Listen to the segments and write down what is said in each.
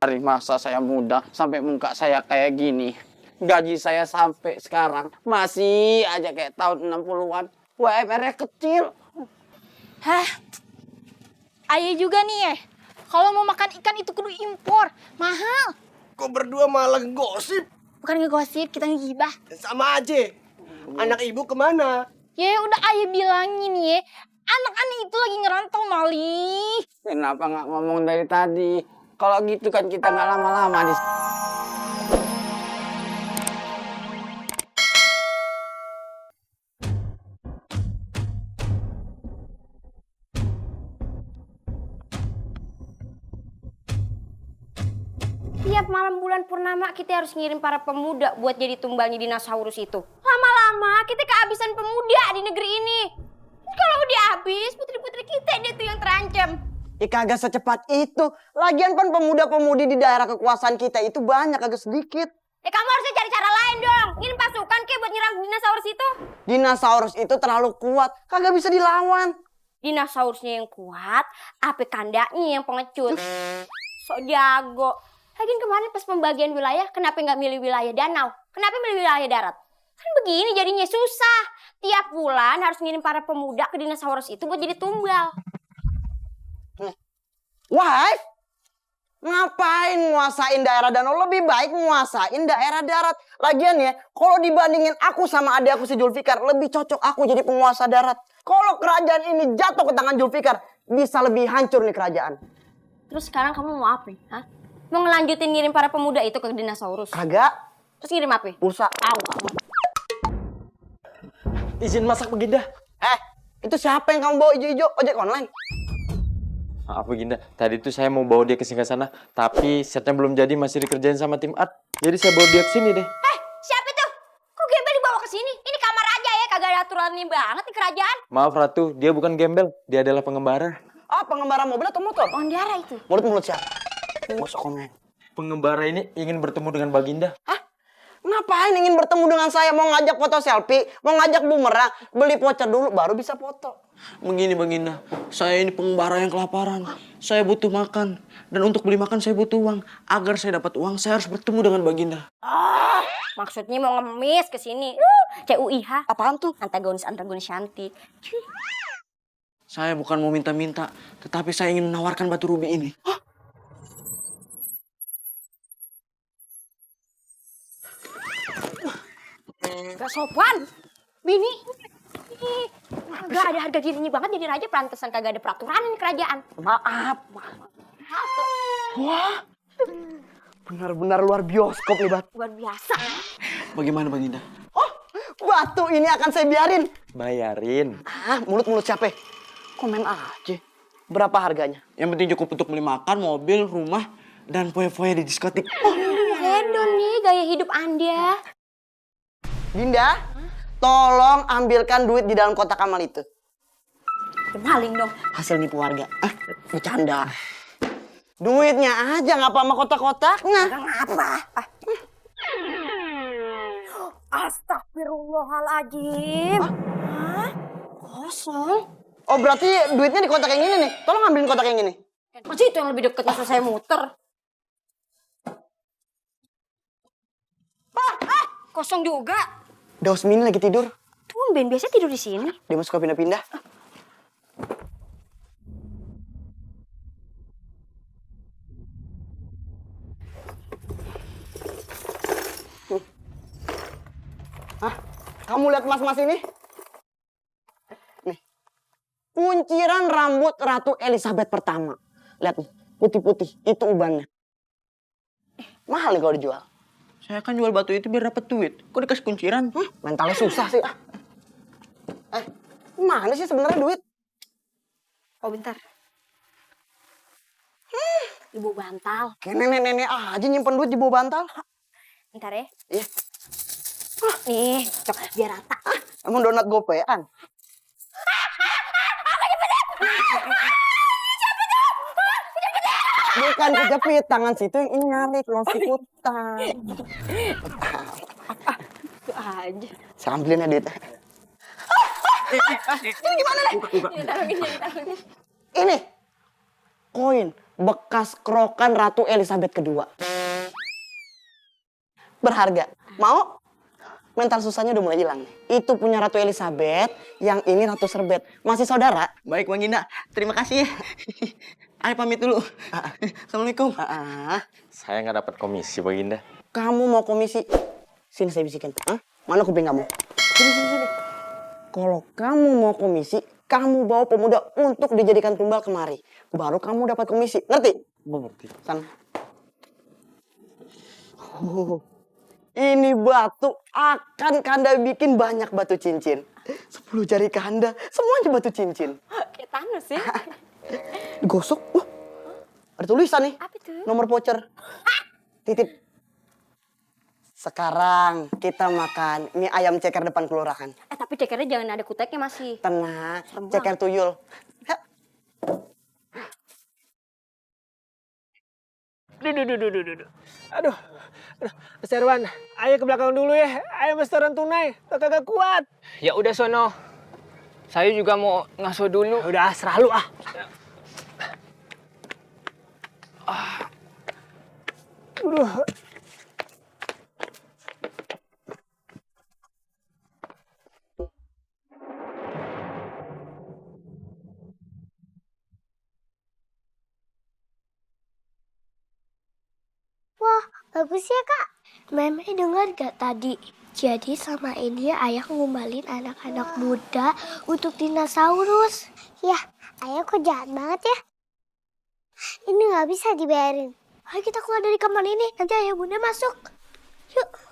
Dari masa saya muda sampai muka saya kayak gini. Gaji saya sampai sekarang masih aja kayak tahun 60-an. UMR-nya kecil. Hah? Ayah juga nih kalau mau makan ikan itu kudu impor. Mahal. Kok berdua malah gosip? Bukan ngegosip, kita ngegibah. Sama aja. Anak ibu kemana? Ya udah ayah bilangin anak-anak itu lagi ngerantau Mali. Kenapa nggak ngomong dari tadi? Kalau gitu kan kita nggak lama-lama di. Tiap malam bulan purnama kita harus ngirim para pemuda buat jadi tumbalnya dinosaurus itu. Lama-lama kita kehabisan pemuda di negeri ini. Kalau udah habis, putri-putri kita dia tuh yang terancam. Kagak secepat itu. Lagian kan pemuda-pemudi di daerah kekuasaan kita itu banyak, agak sedikit. Kamu harusnya cari cara lain dong. Ngirim pasukan buat nyerang dinosaurus itu. Dinosaurus itu terlalu kuat, kagak bisa dilawan. Dinosaurusnya yang kuat, apa kandanya yang pengecut. Sok jago. Lagian kemarin pas pembagian wilayah, kenapa nggak milih wilayah danau? Kenapa milih wilayah darat? Kan begini jadinya susah. Tiap bulan harus ngirim para pemuda ke dinosaurus itu buat jadi tumbal. Wife, ngapain nguasain daerah danau? Lebih baik nguasain daerah darat. Lagian ya, kalau dibandingin aku sama adik aku si Julfikar, lebih cocok aku jadi penguasa darat. Kalau kerajaan ini jatuh ke tangan Julfikar, bisa lebih hancur nih kerajaan. Terus sekarang kamu mau apa? Hah? Mau ngelanjutin ngirim para pemuda itu ke dinosaurus? Kagak. Terus ngirim apa? Pulsa. Izin masak Baginda. Itu siapa yang kamu bawa ijo-ijo? Ojek online? Maaf Baginda, tadi tuh saya mau bawa dia ke Singgasana, tapi setnya belum jadi, masih dikerjain sama tim art. Jadi saya bawa dia ke sini deh. Siapa tuh? Kok gembel dibawa ke sini? Ini kamar aja ya, kagak ada aturannya banget di kerajaan. Maaf Ratu, dia bukan gembel, dia adalah pengembara. Pengembara mobil atau motor? Pengendara itu. Mulut-mulut siapa? Gak usah komen. Pengembara ini ingin bertemu dengan Baginda. Ngapain ingin bertemu dengan saya? Mau ngajak foto selfie? Mau ngajak bumerang? Beli voucher dulu baru bisa foto. Begini Baginda, saya ini pengembara yang kelaparan. Saya butuh makan. Dan untuk beli makan saya butuh uang. Agar saya dapat uang, saya harus bertemu dengan Baginda. Maksudnya mau ngemis ke sini. CUIH. Apaan tuh? Antagonis cantik. Saya bukan mau minta-minta, tetapi saya ingin menawarkan batu rubi ini. Gak sopan. Bini. Gak ada harga dirinya banget jadi raja, pantesan kagak ada peraturan di kerajaan. Maaf. Wah. Benar-benar luar bioskop nih, Bat. Luar biasa. Bagaimana Baginda? Batu ini akan saya biarin. Bayarin. Mulut-mulut siapa? Komen aja. Berapa harganya? Yang penting cukup untuk beli makan, mobil, rumah, dan foya-foya di diskotik. Hedon nih gaya hidup Anda. Dinda, tolong ambilkan duit di dalam kotak amal itu. Maling dong. Hasil nipu warga. Bercanda. Duitnya aja, ngapa sama kotak-kotaknya? Apa? Astagfirullahaladzim. Kosong. Oh, berarti duitnya di kotak yang ini nih. Tolong ambilin kotak yang ini. Masih itu yang lebih deket masa saya muter. Kosong juga. Daus Mini lagi tidur. Tumben, biasanya tidur di sini. Dia mau suka pindah-pindah. Kamu lihat mas-mas ini? Nih. Kunciran rambut Ratu Elizabeth pertama. Lihat nih, putih-putih. Itu ubannya. Mahal nih kalau dijual. Saya kan jual batu itu biar dapat duit. Kok dikasih kunciran? Mentalnya susah sih. Mana sih sebenarnya duit? Oh, bentar. Ibu bantal. Kayak nenek-nenek aja nyimpen duit di bawah bantal. Bentar ya. Iya. Nih, cok, biar rata. Emang donat gopean? Bukan kejepit, tangan situ yang ini nyari, kalau sikutan. Itu aja. Saya ambilin ya duitnya. Ini gimana nih? Taruhin. Ini koin bekas krokan Ratu Elizabeth kedua. Berharga. Mau? Mental susahnya udah mulai hilang nih. Itu punya Ratu Elizabeth, yang ini Ratu Serbet. Masih saudara? Baik Bang Ginda, terima kasih ya. Ayo pamit dulu. Assalamualaikum. Saya nggak dapat komisi, Bang Ginda. Kamu mau komisi? Sini saya bisikin. Hah? Mana kuping kamu? Sini. Kalau kamu mau komisi, kamu bawa pemuda untuk dijadikan tumbal kemari. Baru kamu dapat komisi. Ngerti? Mengerti. Sana. Ini batu akan Kanda bikin banyak batu cincin. 10 jari Kanda, semuanya batu cincin. Kayak Thanos ya. Digosok. Ada tulisan nih. Apa tuh? Nomor voucher. Titip. Sekarang kita makan mie ayam ceker depan kelurahan. Tapi cekernya jangan ada kuteknya masih. Tenang, Serem ceker tuyul. Ha. Duh. Aduh, Mas Erwan, ayo ke belakang dulu ya. Ayo Mas Toran tunai, kagak kuat. Ya udah sono. Saya juga mau ngaso dulu. Udah serah lu ah. Aduh. Wah, bagus ya kak. Meme dengar gak tadi? Jadi sama ini ayah ngumbalin anak-anak muda untuk dinosaurus. Yah, ayah kok jahat banget ya. Ini gak bisa dibayarin. Ayo kita keluar dari kamar ini, nanti ayah bunda masuk. Yuk.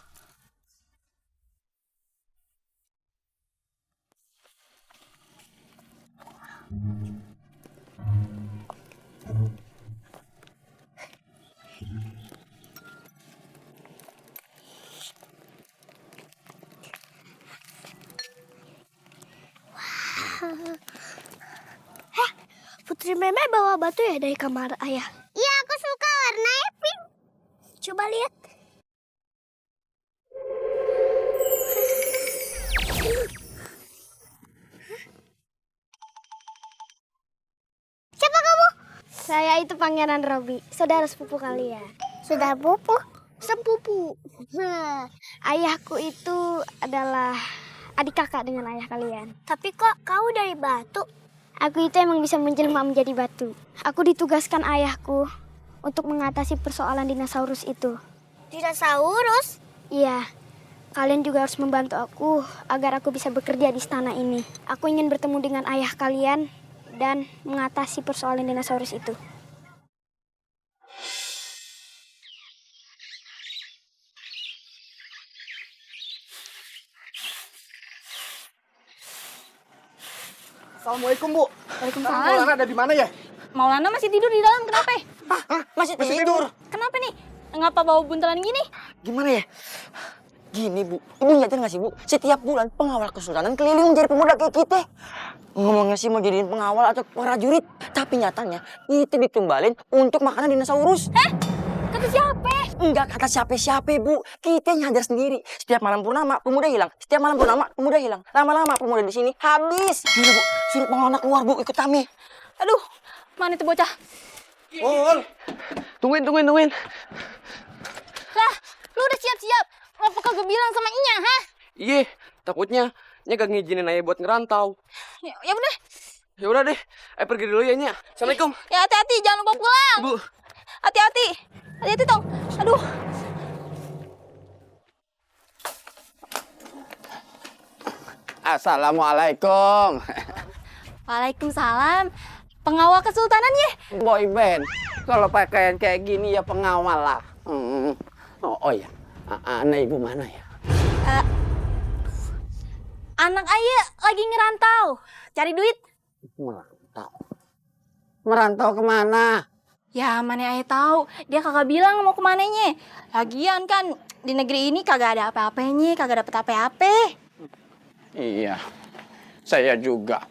Putri Meme bawa batu ya dari kamar ayah? Iya, aku suka warnanya pink. Coba lihat. Siapa kamu? Saya itu Pangeran Robi, saudara sepupu kalian. Saudara sepupu? Sepupu. Ayahku itu adalah adik kakak dengan ayah kalian. Tapi kok kau dari batu? Aku itu emang bisa menjelma menjadi batu. Aku ditugaskan ayahku untuk mengatasi persoalan dinosaurus itu. Dinosaurus? Iya. Kalian juga harus membantu aku agar aku bisa bekerja di istana ini. Aku ingin bertemu dengan ayah kalian dan mengatasi persoalan dinosaurus itu. Assalamualaikum Bu. Waalaikumsalam. Maulana ada di mana ya? Maulana masih tidur di dalam, kenapa? Masih tidur. Kenapa nih? Ngapa bawa buntelan gini? Gimana ya? Gini Bu, Ibu nyadar nggak sih Bu? Setiap bulan pengawal kesultanan keliling mencari pemuda kayak kita. Ngomongnya sih mau jadiin pengawal atau prajurit, tapi nyatanya itu ditumbalin untuk makanan dinosaurus. Kata siapa? Enggak kata siapa-siapa Bu, kita nyadar sendiri. Setiap malam purnama pemuda hilang, setiap malam purnama pemuda hilang. Lama-lama pemuda di sini habis. Gini Bu, suruh pengawal keluar Bu, ikut kami. Aduh, mana itu bocah? Ul. Tungguin. Lah, lu udah siap-siap? Ngapa kagak bilang sama Inya, ha? Iya, takutnya Nya gak ngizinin ayah buat ngerantau. Ya udah. Ya udah deh, ayo pergi dulu ya Nya. Assalamualaikum. Ya hati-hati, jangan lupa pulang. Bu. Hati-hati. Hati-hati dong. Aduh. Assalamualaikum. Waalaikumsalam. Pengawal kesultanan ya? Boy band. Kalau pakaian kayak gini ya pengawal lah. Oh ya, anak ibu mana ya? Anak ayah lagi ngerantau. Cari duit. Merantau. Merantau kemana? Ya mana ayah tahu. Dia kagak bilang mau kemananya. Lagian kan di negeri ini kagak ada apa-apanya. Kagak dapet apa-apa. Iya, saya juga.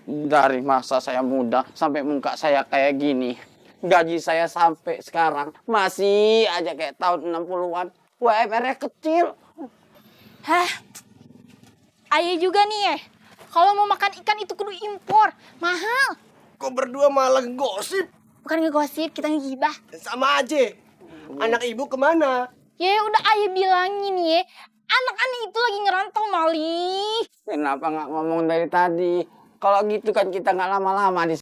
Dari masa saya muda sampai muka saya kayak gini. Gaji saya sampai sekarang masih aja kayak tahun 60-an. UMR-nya kecil. Hah? Ayah juga nih Kalau mau makan ikan itu kudu impor. Mahal. Kok berdua malah gosip? bukan ngegosip, kita ngegibah. Sama aja. Anak ibu kemana? Ya udah ayah bilangin ya, anak aneh itu lagi ngerantau Mali. Kenapa nggak ngomong dari tadi? Kalau gitu kan kita nggak lama-lama di